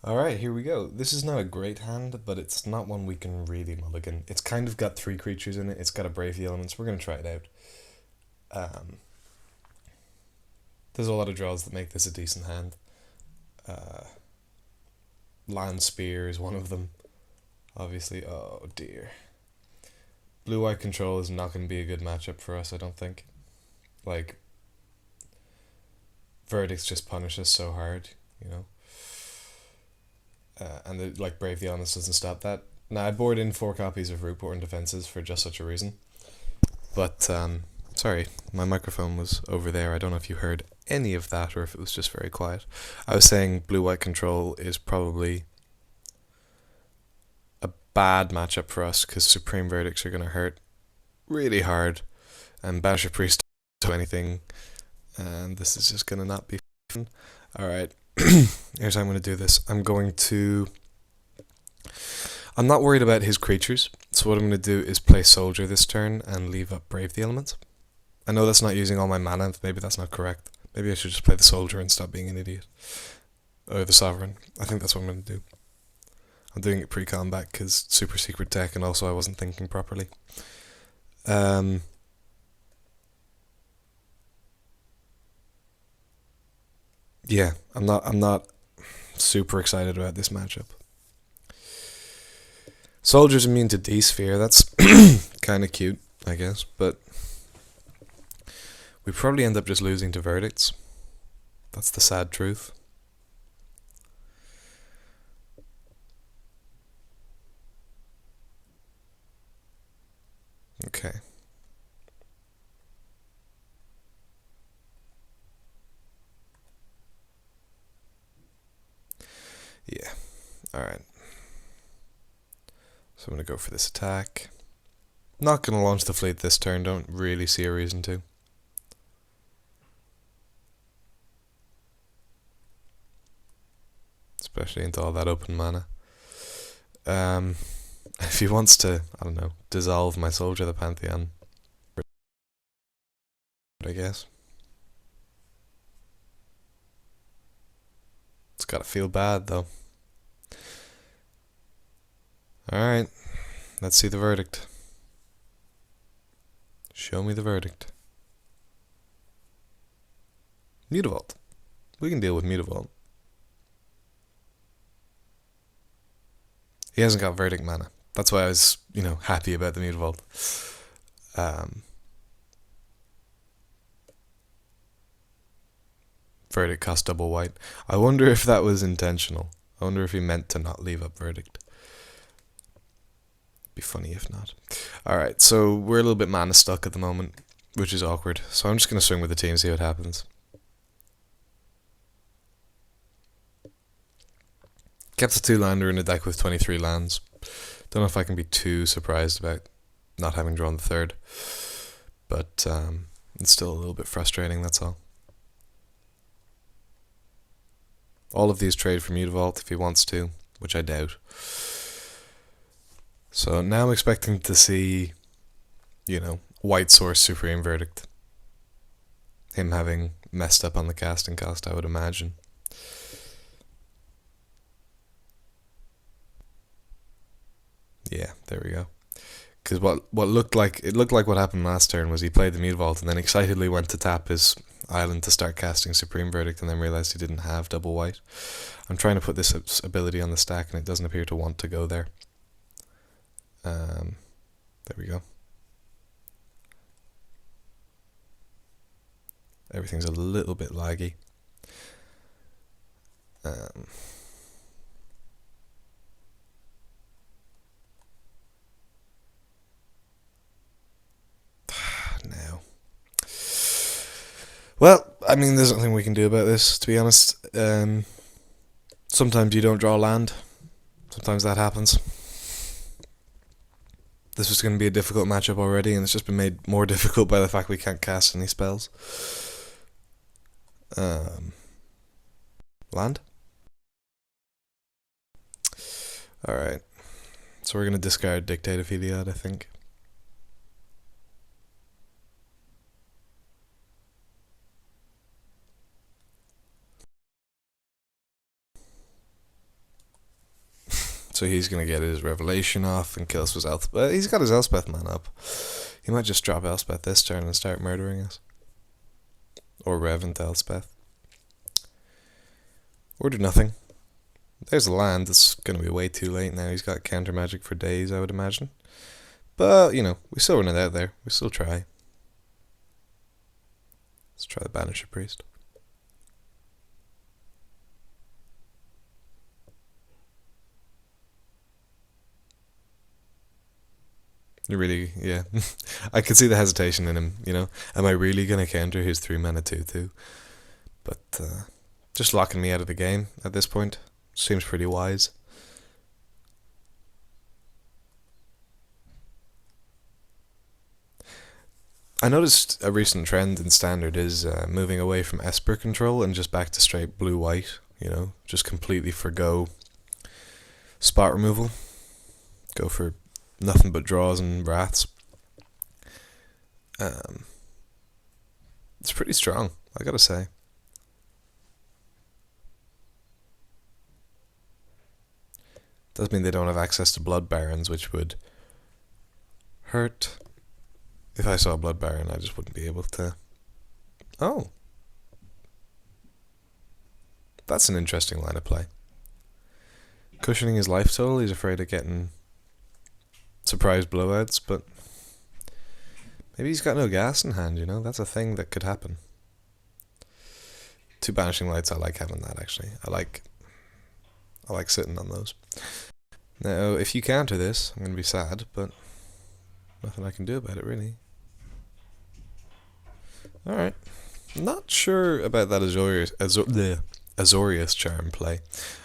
Alright, here we go. This is not a great hand, but it's not one we can really mulligan. It's kind of got three creatures in it, it's got a brave the elements. We're going to try it out. Um, there's a lot of draws that make this a decent hand. Uh, Land Spear is one of them, obviously. Oh dear. Blue white control is not going to be a good matchup for us, I don't think. Like, verdicts just punish us so hard, you know? Like Brave the Honest doesn't stop that. Now I board in 4 copies of Rootborn Defenses for just such a reason. But sorry, my microphone was over there. I don't know if you heard any of that or if it was just very quiet. I was saying blue white control is probably a bad matchup for us because Supreme Verdicts are going to hurt really hard, and Banisher Priest don't do anything, and this is just going to not be fun. Alright, here's how I'm going to do this. I'm not worried about his creatures, so what I'm going to do is play Soldier this turn and leave up Brave the Elements. I know that's not using all my mana, maybe that's not correct. Maybe I should just play the Soldier and stop being an idiot. Or the Sovereign. I think that's what I'm going to do. I'm doing it pre-combat because super secret deck, and also I wasn't thinking properly. Yeah, I'm not super excited about this matchup. Soldier's immune to D-Sphere, that's kind of cute, I guess, but we probably end up just losing to Verdicts. That's the sad truth. Okay. Yeah, alright. So I'm going to go for this attack. Not going to launch the fleet this turn, don't really see a reason to. Especially into all that open mana. If he wants to, I don't know, dissolve my Soldier of the Pantheon, I guess. It's gotta feel bad though. Alright, let's see the verdict. Show me the verdict. Mutavault. We can deal with Mutavault. He hasn't got verdict mana. That's why I was, happy about the Mutavault. Verdict cost double white. I wonder if that was intentional. I wonder if he meant to not leave up verdict. Be funny if not. Alright, so we're a little bit mana stuck at the moment, which is awkward. So I'm just going to swing with the team and see what happens. Kept a 2-lander in a deck with 23 lands. Don't know if I can be too surprised about not having drawn the third. But it's still a little bit frustrating, that's all. All of these trade for Mutavault if he wants to, which I doubt. So now I'm expecting to see, White Source Supreme Verdict. Him having messed up on the casting cost, I would imagine. Yeah, there we go. Because what looked like what happened last turn was he played the Mutavault and then excitedly went to tap his island to start casting Supreme Verdict and then realized he didn't have double white. I'm trying to put this ability on the stack and it doesn't appear to want to go there. There we go. Everything's a little bit laggy. Now. Well, I mean, there's nothing we can do about this, to be honest. Sometimes you don't draw land. Sometimes that happens. This was going to be a difficult matchup already, and it's just been made more difficult by the fact we can't cast any spells. Land? Alright. So we're going to discard Dictate of Heliod, I think. So he's gonna get his revelation off and kill us with Elspeth. But he's got his Elspeth man up. He might just drop Elspeth this turn and start murdering us. Or Rev into Elspeth. Or do nothing. There's a land. It's gonna be way too late now. He's got counter magic for days, I would imagine. But, you know, we still run it out there. We still try. Let's try the Banisher Priest. You really, yeah. I could see the hesitation in him, you know. Am I really going to counter his 3 mana 2/2? But just locking me out of the game at this point seems pretty wise. I noticed a recent trend in Standard is moving away from Esper control and just back to straight blue-white, you know. Just completely forgo spot removal. Go for nothing but draws and wraths. It's pretty strong, I gotta say. Does mean they don't have access to Blood Barons, which would hurt. If I saw a Blood Baron, I just wouldn't be able to... Oh. That's an interesting line of play. Cushioning his life total, he's afraid of getting surprise blowouts, but maybe he's got no gas in hand, you know? That's a thing that could happen. 2 Banishing Lights, I like having that, actually. I like sitting on those. Now, if you counter this, I'm going to be sad, but nothing I can do about it, really. Alright. Not sure about that Azorius Charm play.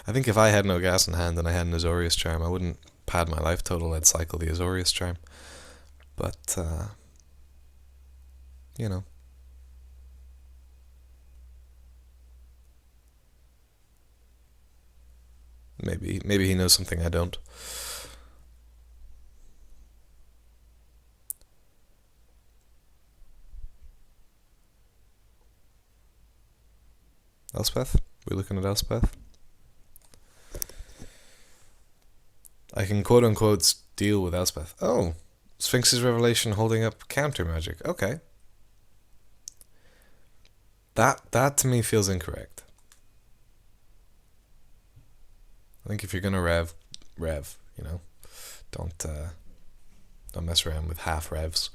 I think if I had no gas in hand and I had an Azorius Charm, I wouldn't pad my life total, I'd cycle the Azorius Charm. But, you know. Maybe he knows something I don't. Elspeth? We're looking at Elspeth? I can quote-unquote deal with Elspeth. Oh, Sphinx's Revelation holding up counter magic. Okay. That to me feels incorrect. I think if you're gonna rev, you know. Don't mess around with half revs.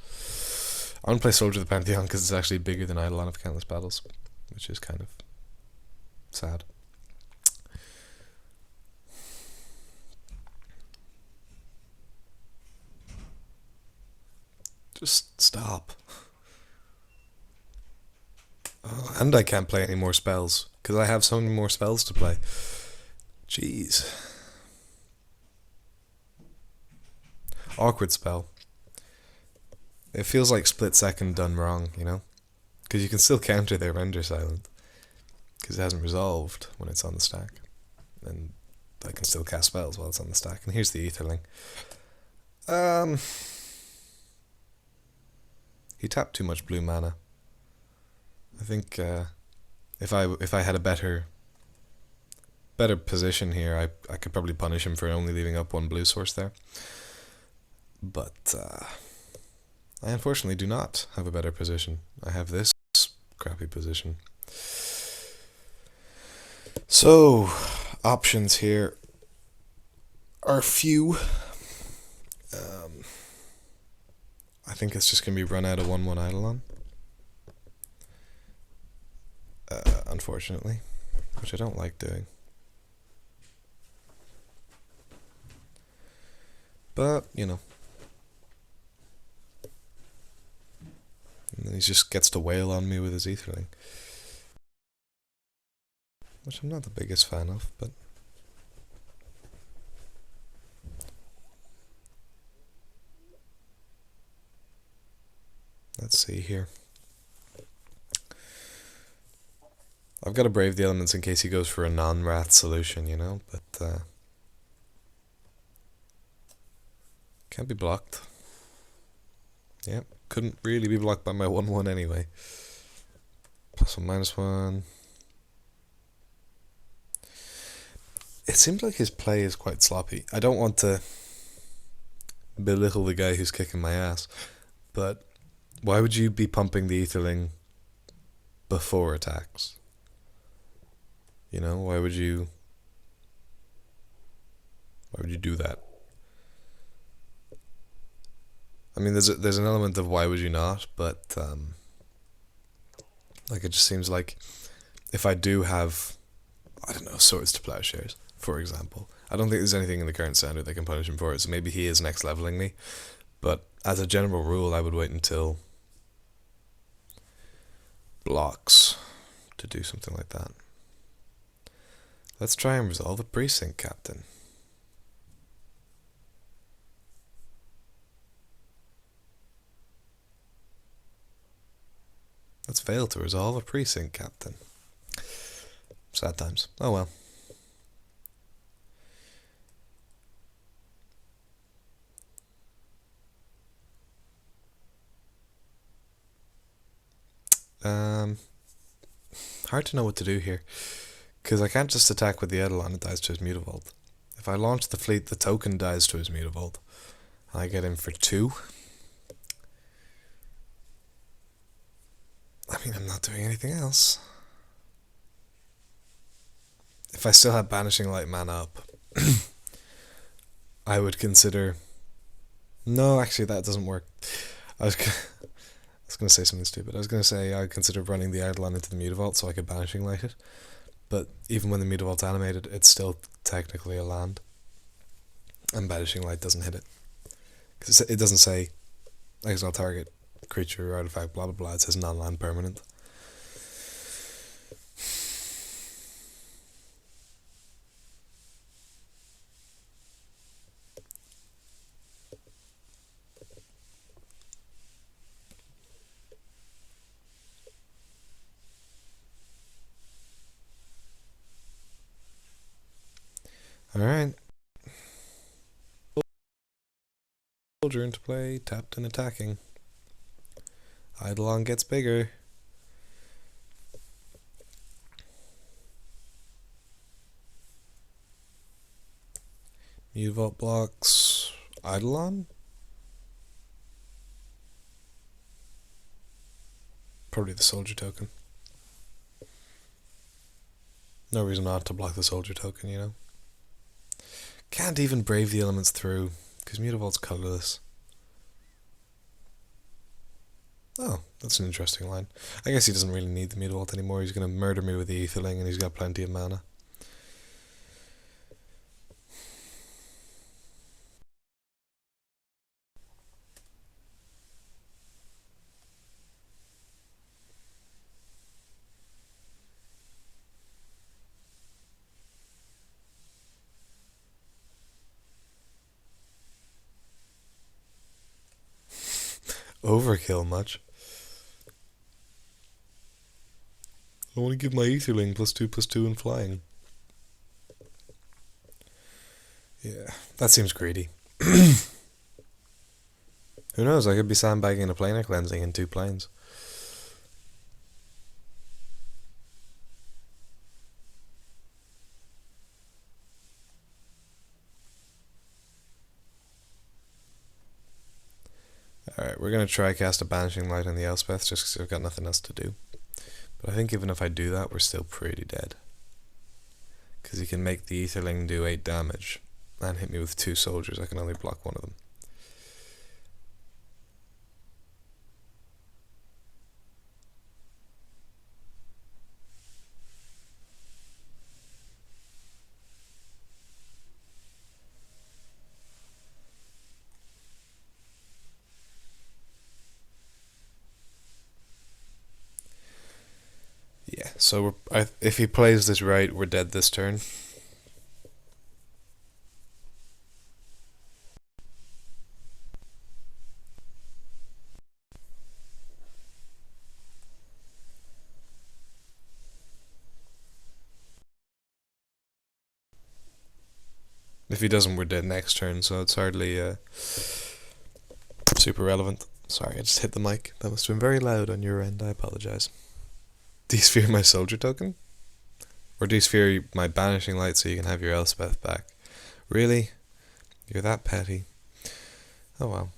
I want to play Soldier of the Pantheon because it's actually bigger than Eidolon of Countless Battles, which is kind of sad. Just stop. Oh, and I can't play any more spells because I have so many more spells to play. Jeez. Awkward spell. It feels like split second done wrong, you know? Because you can still counter their Render Silent. Because it hasn't resolved when it's on the stack. And I can still cast spells while it's on the stack. And here's the Aetherling. He tapped too much blue mana. I think if I had a better position here, I could probably punish him for only leaving up 1 blue source there. But I unfortunately do not have a better position. I have this crappy position. So, options here are few. I think it's just going to be run out of 1/1 Eidolon. Unfortunately. Which I don't like doing. But, you know. And then he just gets to wail on me with his Aetherling. Which I'm not the biggest fan of, but... Let's see here. I've got to brave the elements in case he goes for a non-wrath solution, you know, but can't be blocked. Yep, couldn't really be blocked by my 1/1 anyway. +1/-1. It seems like his play is quite sloppy. I don't want to belittle the guy who's kicking my ass, but why would you be pumping the etherling before attacks? You know, why would you do that? I mean, there's an element of why would you not, but like it just seems like if I do have, I don't know, swords to plowshares, for example, I don't think there's anything in the current standard that can punish him for it. So maybe he is next leveling me, but as a general rule, I would wait until blocks to do something like that. Let's try and resolve a precinct, Captain. Let's fail to resolve a precinct, Captain. Sad times. Oh well. Hard to know what to do here, because I can't just attack with the Eidolon, it dies to his Mutavault. If I launch the fleet, the token dies to his Mutavault. I get him for 2. I mean, I'm not doing anything else. If I still had Banishing Light mana up, I would consider... No, actually that doesn't work. I was going to say something stupid. I was going to say I'd consider running the Eidolon into the Mutavault so I could Banishing Light it. But even when the Mutavault's animated, it's still technically a land. And Banishing Light doesn't hit it. Because it doesn't say exile target creature or artifact, blah blah blah. It says non-land permanent. Alright. Soldier into play, tapped and attacking. Eidolon gets bigger. Mutavault blocks Eidolon? Probably the soldier token. No reason not to block the soldier token, you know? Can't even brave the elements through, because Mutavault's colourless. Oh, that's an interesting line. I guess he doesn't really need the Mutavault anymore. He's going to murder me with the Etherling and he's got plenty of mana. Overkill much. I want to give my Etherling +2/+2 and flying. Yeah, that seems greedy. Who knows, I could be sandbagging a planar cleansing in 2 planes. Alright, we're going to try cast a Banishing Light on the Elspeth just because I've got nothing else to do. But I think even if I do that, we're still pretty dead. Because he can make the Etherling do 8 damage and hit me with 2 soldiers. I can only block one of them. Yeah, so if he plays this right, we're dead this turn. If he doesn't, we're dead next turn, so it's hardly super relevant. Sorry, I just hit the mic. That must have been very loud on your end, I apologise. Do you sphere my soldier token? Or de-sphere my banishing light so you can have your Elspeth back. Really? You're that petty? Oh well.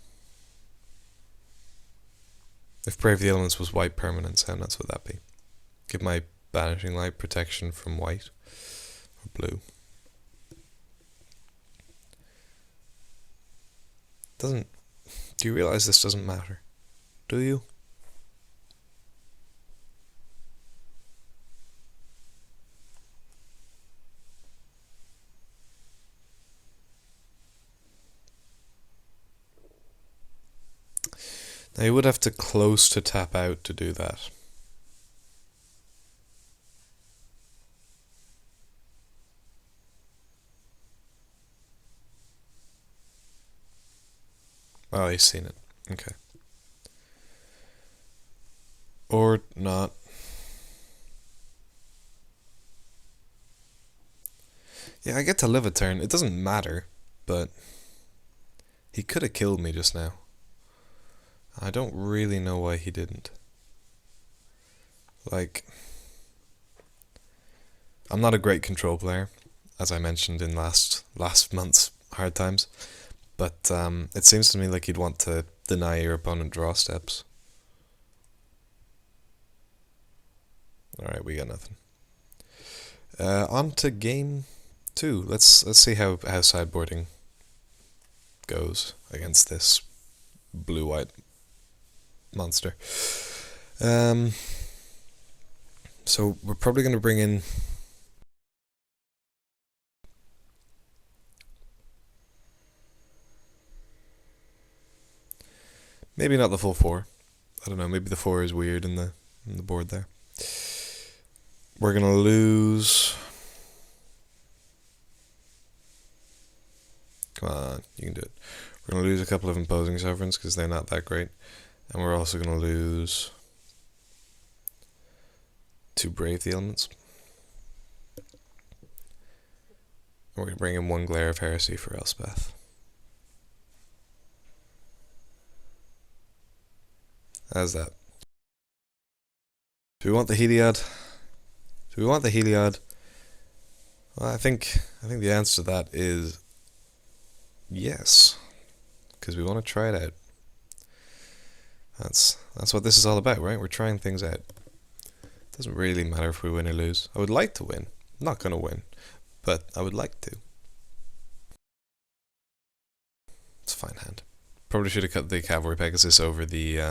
If Brave the Elements was white permanence, how nuts would that be? Give my banishing light protection from white or blue. Doesn't. Do you realize this doesn't matter? Do you? Now you would have to close to tap out to do that. Oh, he's seen it. Okay. Or not. Yeah, I get to live a turn. It doesn't matter, but he could have killed me just now. I don't really know why he didn't. Like, I'm not a great control player, as I mentioned in last month's hard times, but it seems to me like you'd want to deny your opponent draw steps. Alright, we got nothing. On to game 2. Let's see how sideboarding goes against this blue-white monster. So we're probably going to bring in maybe not the full 4. I don't know, maybe the 4 is weird in the board there. We're going to lose. Come on, you can do it. We're going to lose a couple of imposing sovereigns because they're not that great. And we're also going to lose 2 Brave the Elements. We're going to bring in 1 Glare of Heresy for Elspeth. How's that? Do we want the Heliod? Do we want the Heliod? Well, I think the answer to that is yes, because we want to try it out. That's what this is all about, right? We're trying things out. It doesn't really matter if we win or lose. I would like to win. I'm not going to win, but I would like to. It's a fine hand. Probably should have cut the Cavalry Pegasus over the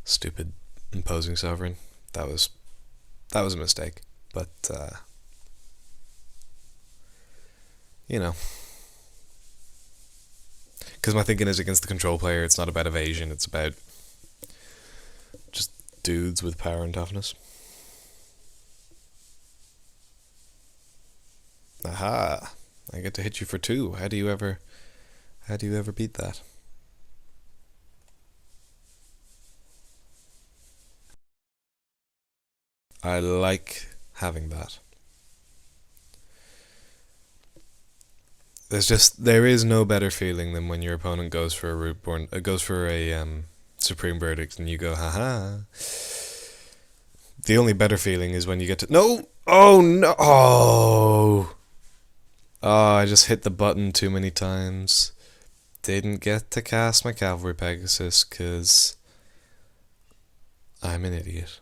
stupid imposing sovereign. That was a mistake, but you know, because my thinking is against the control player. It's not about evasion. It's about just dudes with power and toughness. Aha! I get to hit you for 2. How do you ever beat that? I like having that. There is no better feeling than when your opponent goes for a Rootborn, goes for a Supreme Verdict, and you go, haha. The only better feeling is when you get to no. Oh no! Oh, I just hit the button too many times. Didn't get to cast my Cavalry Pegasus because I'm an idiot.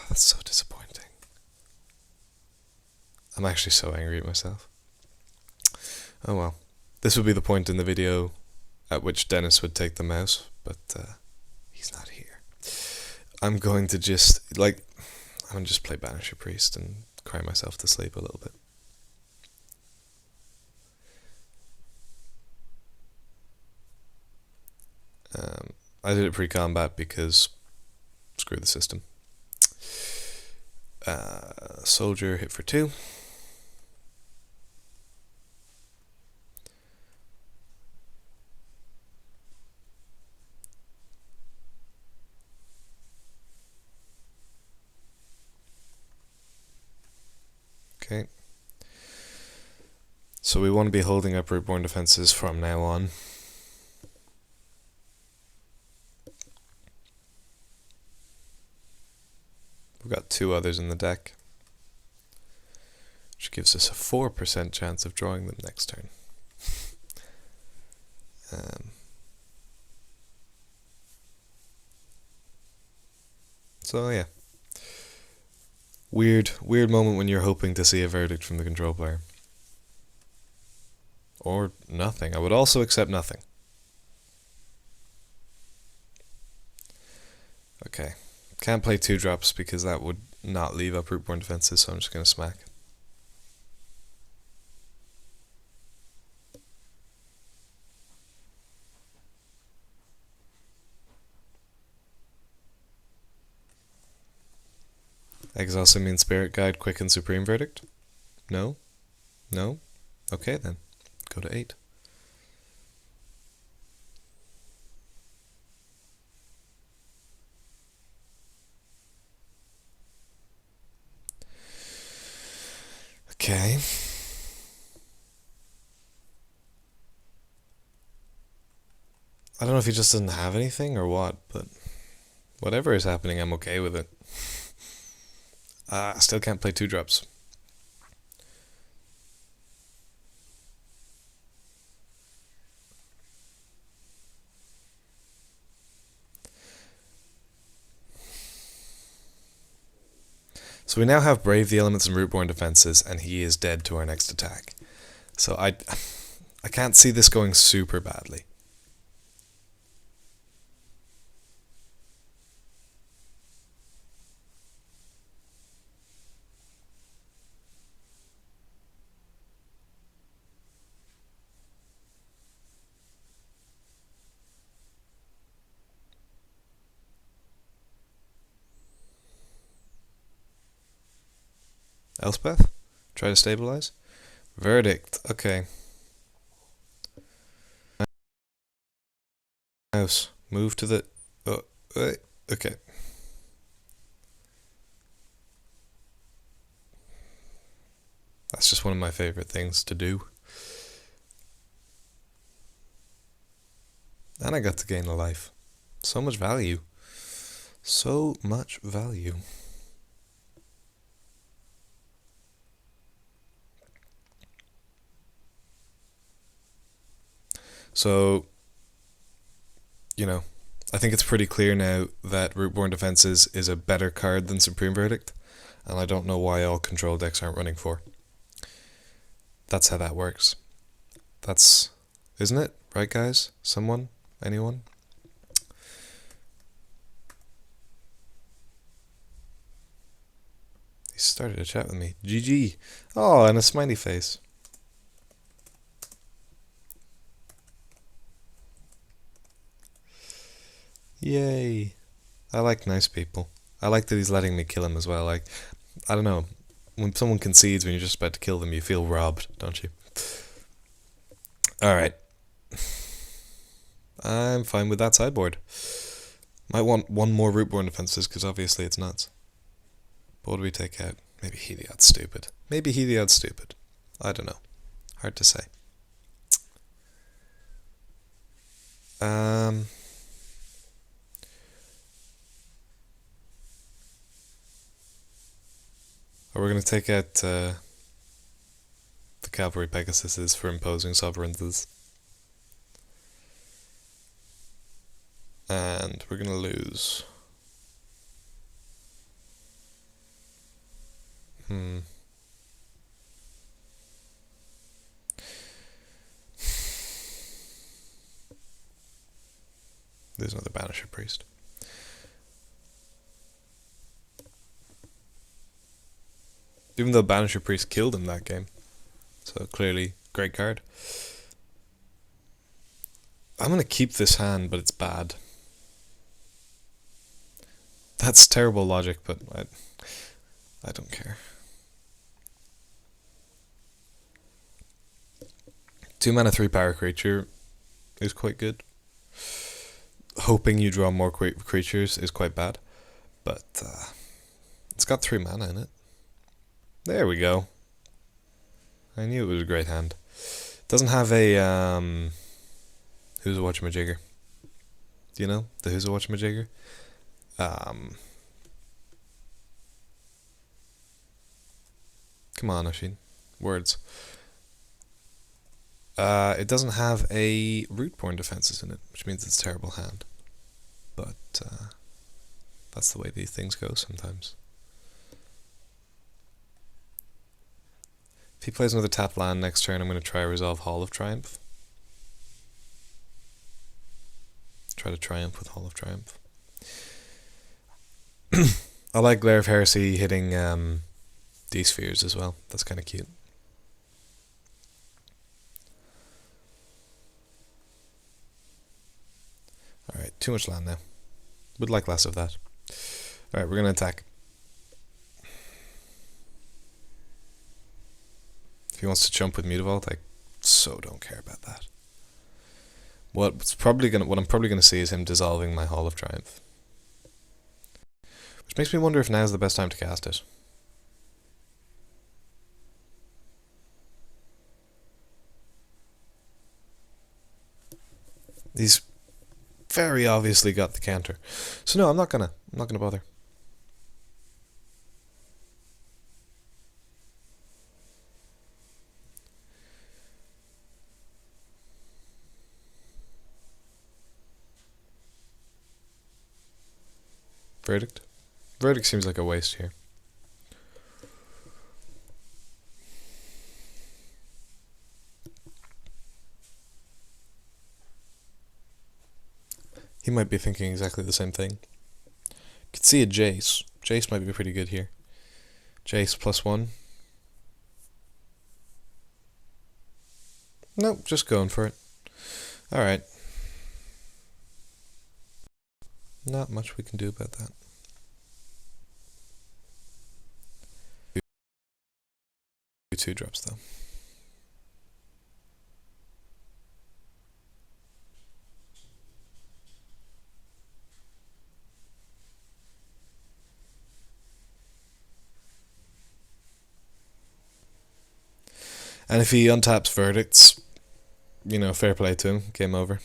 That's so disappointing. I'm actually so angry at myself. Oh well. This would be the point in the video at which Denis would take the mouse, but he's not here. I'm going to just play Banisher Priest and cry myself to sleep a little bit. I did it pre-combat because screw the system. Soldier hit for 2. Okay. So we want to be holding up Rootborn defenses from now on. We've got 2 others in the deck, which gives us a 4% chance of drawing them next turn. So yeah, weird moment when you're hoping to see a verdict from the control player. Or nothing. I would also accept nothing. Okay, can't play 2-drops because that would not leave up Rootborn Defenses, so I'm just going to smack. Exhaust Simian Spirit Guide, Quick and Supreme Verdict? No? No? Okay then. Go to 8. Okay. I don't know if he just doesn't have anything or what, but whatever is happening, I'm okay with it. I still can't play 2-drops. So we now have Brave the Elements and Rootborn Defenses, and he is dead to our next attack. So I can't see this going super badly. Elspeth? Try to stabilize? Verdict. Okay. House. Move to the... Oh, okay. That's just one of my favorite things to do. And I got to gain a life. So much value. So much value. So, you know, I think it's pretty clear now that Rootborn Defenses is a better card than Supreme Verdict, and I don't know why all control decks aren't running 4. That's how that works. That's... Isn't it? Right, guys? Someone? Anyone? He started a chat with me. GG. Oh, and a smiley face. Yay. I like nice people. I like that he's letting me kill him as well. Like, I don't know. When someone concedes when you're just about to kill them, you feel robbed, don't you? Alright. I'm fine with that sideboard. Might want one more Rootborn Defenses, because obviously it's nuts. But what do we take out? Maybe Heliod's stupid. Maybe Heliod's stupid. I don't know. Hard to say. We're going to take out the Cavalry Pegasuses for imposing sovereigns. And we're going to lose. There's another Banisher Priest. Even though Banisher Priest killed him that game. So clearly, great card. I'm going to keep this hand, but it's bad. That's terrible logic, but I don't care. 2 mana 3 power creature is quite good. Hoping you draw more creatures is quite bad. But it's got 3 mana in it. There we go. I knew it was a great hand. Doesn't have a Who's a Watchamajigger? Do you know the Who's a Watchamajigger? Come on, Oisin. Words. It doesn't have a root-born defenses in it, which means it's a terrible hand. But that's the way these things go sometimes. If he plays another tap land next turn, I'm going to try resolve Hall of Triumph. Try to triumph with Hall of Triumph. I like Glare of Heresy hitting D-spheres as well. That's kind of cute. Alright, too much land now. Would like less of that. Alright, we're going to attack. If he wants to jump with Mutavault, I so don't care about that. What I'm probably gonna see is him dissolving my Hall of Triumph. Which makes me wonder if now's the best time to cast it. He's very obviously got the counter. So no, I'm not gonna bother. Verdict? Verdict seems like a waste here. He might be thinking exactly the same thing. Could see a Jace. Jace might be pretty good here. Jace +1. Nope, just going for it. Alright. Not much we can do about that. Two drops though. And if he untaps Verdicts, you know, fair play to him. Game over.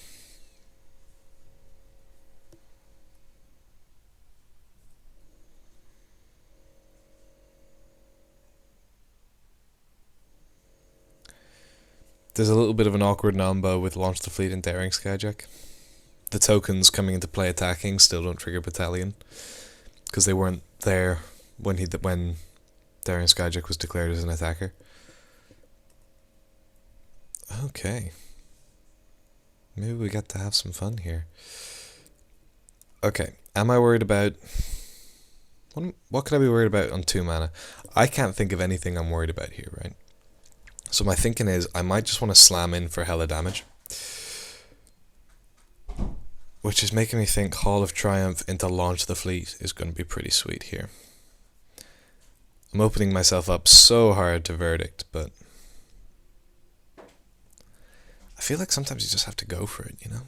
There's a little bit of an awkward nombo with Launch the Fleet and Daring Skyjack. The tokens coming into play attacking still don't trigger Battalion, because they weren't there when Daring Skyjack was declared as an attacker. Okay. Maybe we got to have some fun here. Okay, am I worried about... What could I be worried about on 2 mana? I can't think of anything I'm worried about here, right? So my thinking is, I might just want to slam in for hella damage. Which is making me think Hall of Triumph into Launch the Fleet is going to be pretty sweet here. I'm opening myself up so hard to Verdict, but... I feel like sometimes you just have to go for it, you know?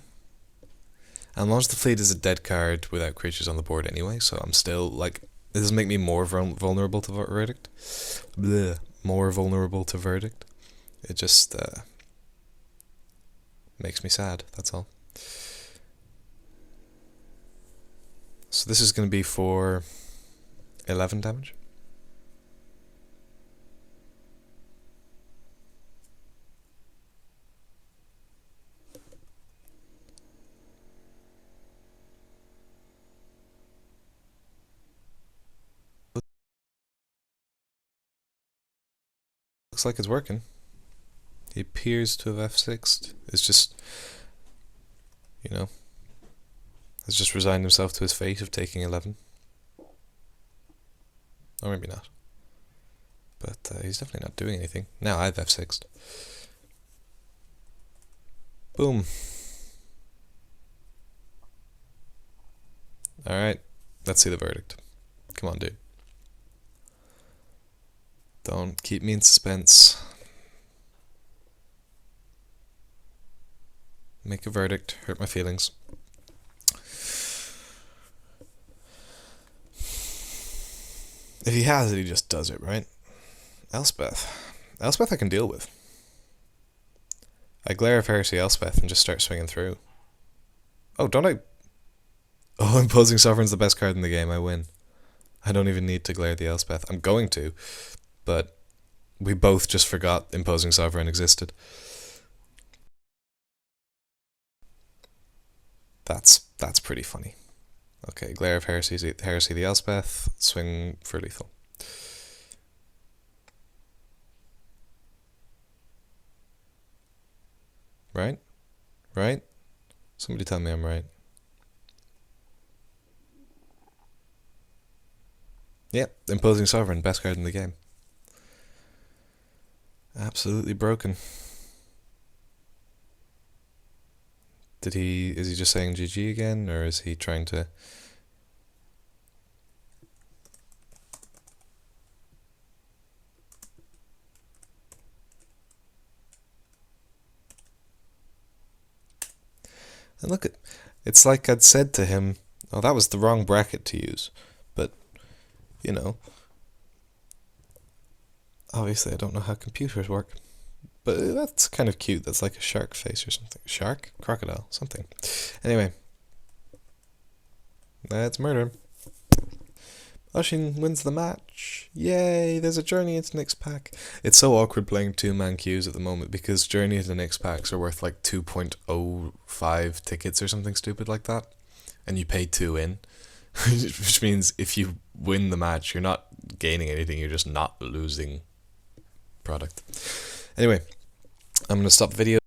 And Launch the Fleet is a dead card without creatures on the board anyway, so I'm still, like... It doesn't make me more vulnerable to Verdict. Bleh. More vulnerable to Verdict. It just makes me sad, that's all. So this is going to be for 11 damage. Looks like it's working. He appears to have F6'd. It's just, you know, has just resigned himself to his fate of taking 11. Or maybe not. But he's definitely not doing anything. Now I've F6'd. Boom. Alright, let's see the verdict. Come on, dude. Don't keep me in suspense. Make a verdict, hurt my feelings. If he has it, he just does it, right? Elspeth. Elspeth I can deal with. I Glare of Heresy Elspeth and just start swinging through. Oh, don't I... Oh, Imposing Sovereign's the best card in the game, I win. I don't even need to Glare the Elspeth. I'm going to, but We both just forgot imposing sovereign existed. That's pretty funny. Okay, Glare of Heresy the Elspeth, swing for lethal. Right? Right? Somebody tell me I'm right. Yep, imposing sovereign, best card in the game. Absolutely broken. Is he just saying GG again, or is he trying to... And look, it's like I'd said to him, oh, that was the wrong bracket to use. But, you know, obviously I don't know how computers work. But that's kind of cute. That's like a shark face or something. Shark? Crocodile? Something. Anyway. That's murder. Oisin wins the match. Yay, there's a Journey into Nick's pack. It's so awkward playing two-man queues at the moment because Journey into Nick's packs are worth like 2.05 tickets or something stupid like that. And you pay 2 in. Which means if you win the match, you're not gaining anything, you're just not losing product. Anyway, I'm going to stop the video.